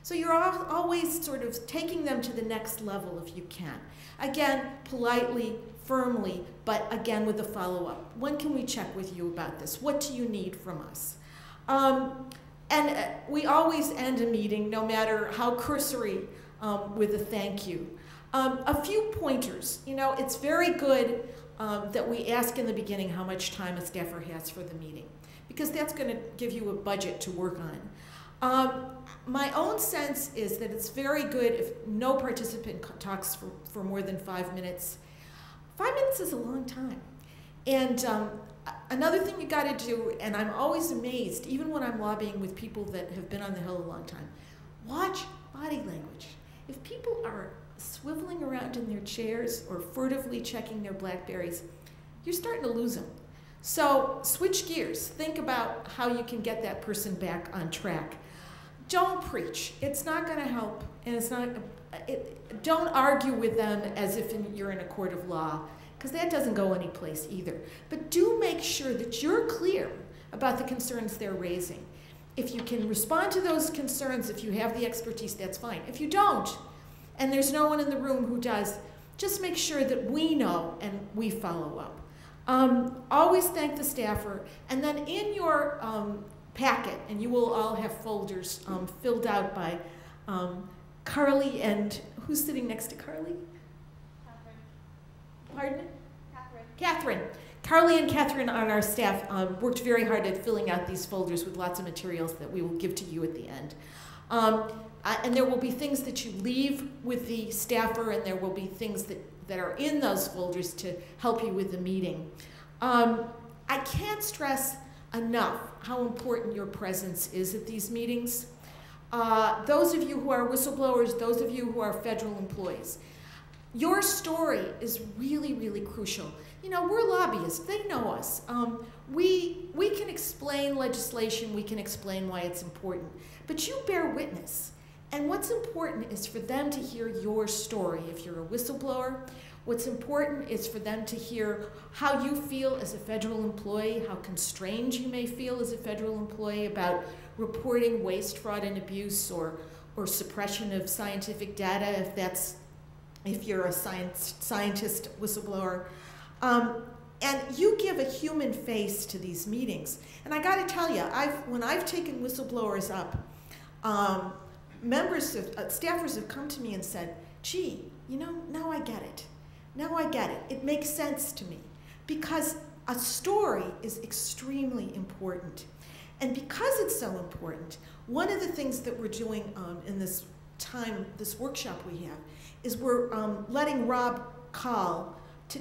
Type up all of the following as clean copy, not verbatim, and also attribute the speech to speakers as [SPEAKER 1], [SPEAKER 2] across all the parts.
[SPEAKER 1] So you're always sort of taking them to the next level if you can. Again, politely, firmly, but again with a follow-up. When can we check with you about this? What do you need from us? And we always end a meeting, no matter how cursory, with a thank you. A few pointers. You know, it's very good that we ask in the beginning how much time a staffer has for the meeting, because that's going to give you a budget to work on. My own sense is that it's very good if no participant talks for more than 5 minutes. 5 minutes is a long time. And another thing you got to do, and I'm always amazed, even when I'm lobbying with people that have been on the Hill a long time, watch body language. If people are swiveling around in their chairs or furtively checking their BlackBerries, you're starting to lose them. So switch gears. Think about how you can get that person back on track. Don't preach. It's not going to help, and it's not. Don't argue with them as if you're in a court of law, because that doesn't go anyplace either. But do make sure that you're clear about the concerns they're raising. If you can respond to those concerns, if you have the expertise, that's fine. If you don't, and there's no one in the room who does, just make sure that we know and we follow up. Always thank the staffer, and then in your packet, and you will all have folders filled out by Carly and, who's sitting next to Carly? Catherine. Pardon? Catherine. Carly and Catherine on our staff worked very hard at filling out these folders with lots of materials that we will give to you at the end. And there will be things that you leave with the staffer, and there will be things that are in those folders to help you with the meeting. I can't stress enough how important your presence is at these meetings. Those of you who are whistleblowers, those of you who are federal employees, your story is really, really crucial. You know, we're lobbyists, they know us. We can explain legislation, we can explain why it's important, but you bear witness. And what's important is for them to hear your story. If you're a whistleblower, what's important is for them to hear how you feel as a federal employee, how constrained you may feel as a federal employee about reporting waste, fraud, and abuse, or suppression of scientific data, if you're a scientist whistleblower. And you give a human face to these meetings. And I gotta tell you, when I've taken whistleblowers up, staffers have come to me and said, gee, you know, now I get it. Now I get it. It makes sense to me. Because a story is extremely important. And because it's so important, one of the things that we're doing in this workshop we have, is we're letting Rob call to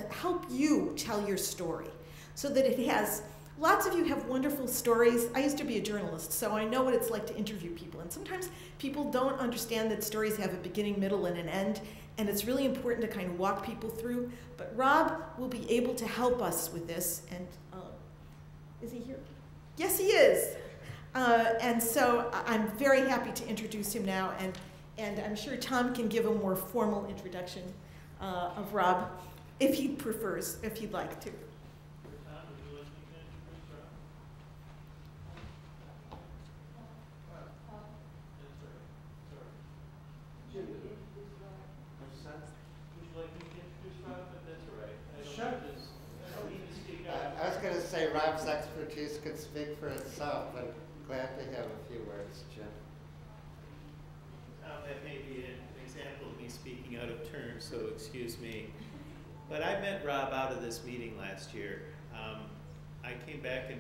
[SPEAKER 1] help you tell your story, so that it has, lots of you have wonderful stories. I used to be a journalist, so I know what it's like to interview people. And sometimes people don't understand that stories have a beginning, middle, and an end, and it's really important to kind of walk people through. But Rob will be able to help us with this, and is he here? Yes, he is. And so I'm very happy to introduce him now, and I'm sure Tom can give a more formal introduction of Rob, if he prefers, if he'd like to.
[SPEAKER 2] I was going to say Rob's expertise could speak for itself, but glad to have a few words, Jim.
[SPEAKER 3] That may be an example of me speaking out of turn, so excuse me. But I met Rob out of this meeting last year. I came back, and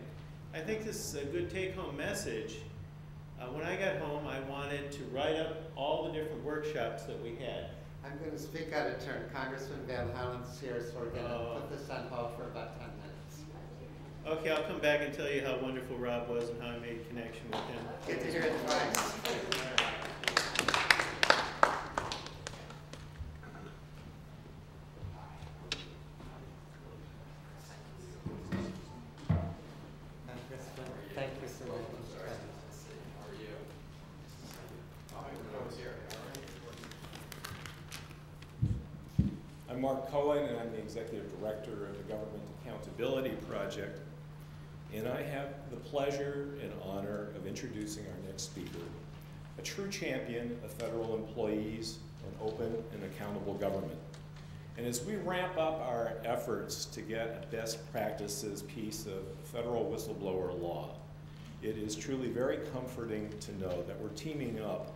[SPEAKER 3] I think this is a good take-home message. When I got home, I wanted to write up all the different workshops that we had.
[SPEAKER 2] I'm going to speak out of turn. Congressman Van Hollen's here, so we're going to put this on hold for about 10 minutes.
[SPEAKER 3] Okay, I'll come back and tell you how wonderful Rob was and how I made a connection with him.
[SPEAKER 2] Get to hear it twice. Thank you so much.
[SPEAKER 4] How are you? I was here. I'm Mark Cohen, and I'm the Executive Director of the Government Accountability Project. And I have the pleasure and honor of introducing our next speaker, a true champion of federal employees and open and accountable government. And as we ramp up our efforts to get a best practices piece of federal whistleblower law, it is truly very comforting to know that we're teaming up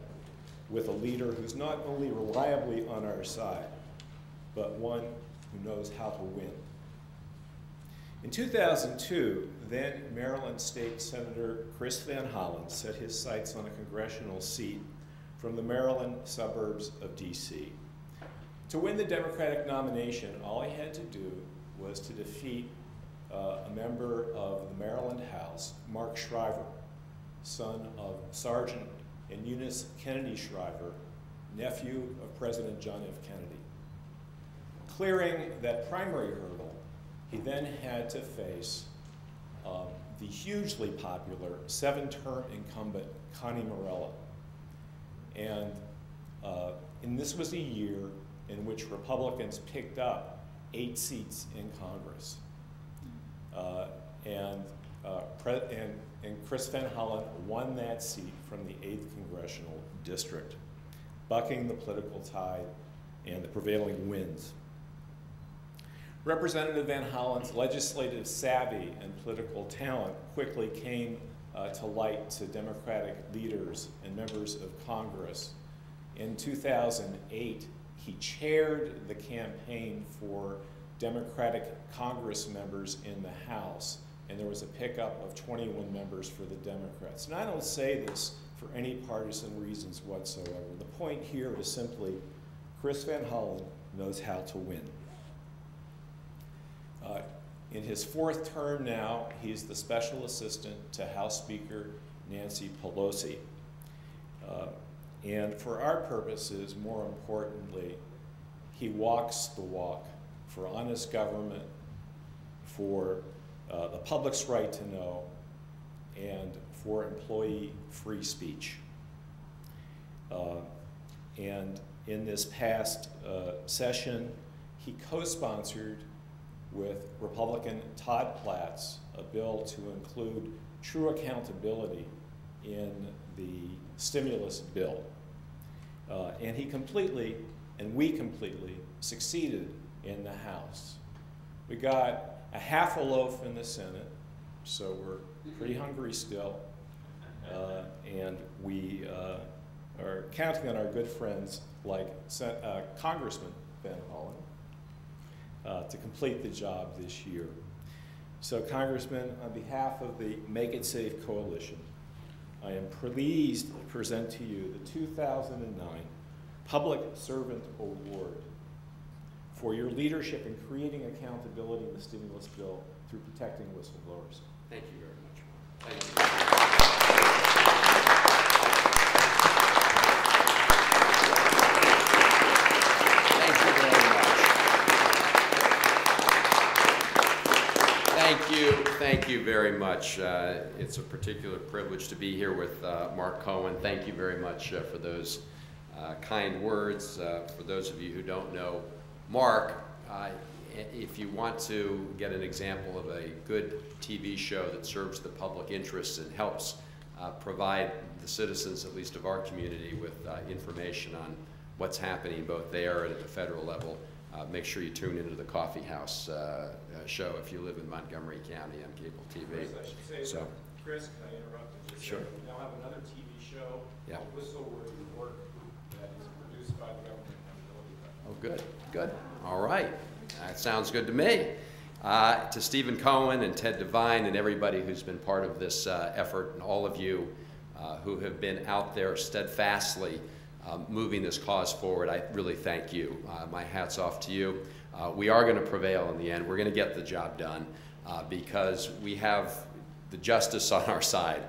[SPEAKER 4] with a leader who's not only reliably on our side, but one who knows how to win. In 2002, then Maryland State Senator Chris Van Hollen set his sights on a congressional seat from the Maryland suburbs of DC. To win the Democratic nomination, all he had to do was to defeat a member of the Maryland House, Mark Shriver, son of Sergeant and Eunice Kennedy Shriver, nephew of President John F. Kennedy. Clearing that primary hurdle, he then had to face the hugely popular 7-term incumbent Connie Morella. And this was a year in which Republicans picked up 8 seats in Congress. And Chris Van Hollen won that seat from the 8th Congressional District, bucking the political tide and the prevailing winds. Representative Van Hollen's legislative savvy and political talent quickly came to light to Democratic leaders and members of Congress. In 2008, he chaired the campaign for Democratic Congress members in the House, and there was a pickup of 21 members for the Democrats. And I don't say this for any partisan reasons whatsoever. The point here is simply Chris Van Hollen knows how to win. In his 4th term now, he's the special assistant to House Speaker Nancy Pelosi. And for our purposes, more importantly, he walks the walk for honest government, for the public's right to know, and for employee free speech. And in this past session, he co-sponsored with Republican Todd Platts a bill to include true accountability in the stimulus bill. And he completely, and we completely, succeeded in the House. We got a half a loaf in the Senate, so we're pretty hungry still. And we are counting on our good friends like Congressman Van Hollen to complete the job this year. So Congressman, on behalf of the Make It Safe Coalition, I am pleased to present to you the 2009 Public Servant Award for your leadership in creating accountability in the stimulus bill through protecting whistleblowers.
[SPEAKER 5] Thank you very much. Thank you. Thank you very much. It's a particular privilege to be here with Mark Cohen. Thank you very much for those kind words. For those of you who don't know Mark, if you want to get an example of a good TV show that serves the public interest and helps provide the citizens, at least of our community, with information on what's happening both there and at the federal level, make sure you tune into the Coffee House show if you live in Montgomery County on cable TV.
[SPEAKER 4] Chris, I should say, so, Chris, can I interrupt and just
[SPEAKER 5] sure.
[SPEAKER 4] say we now have another TV show called Whistleblower Work that is produced by the Government Accountability Fund.
[SPEAKER 5] Oh, good, good. All right. That sounds good to me. To Stephen Cohen and Ted Devine and everybody who's been part of this effort, and all of you who have been out there steadfastly moving this cause forward, I really thank you. My hat's off to you. We are going to prevail in the end. We're going to get the job done because we have the justice on our side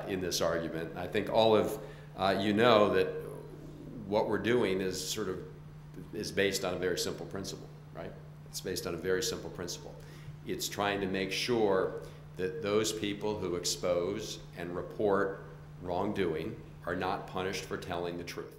[SPEAKER 5] in this argument. I think all of you know that what we're doing is based on a very simple principle, right? It's based on a very simple principle. It's trying to make sure that those people who expose and report wrongdoing are not punished for telling the truth.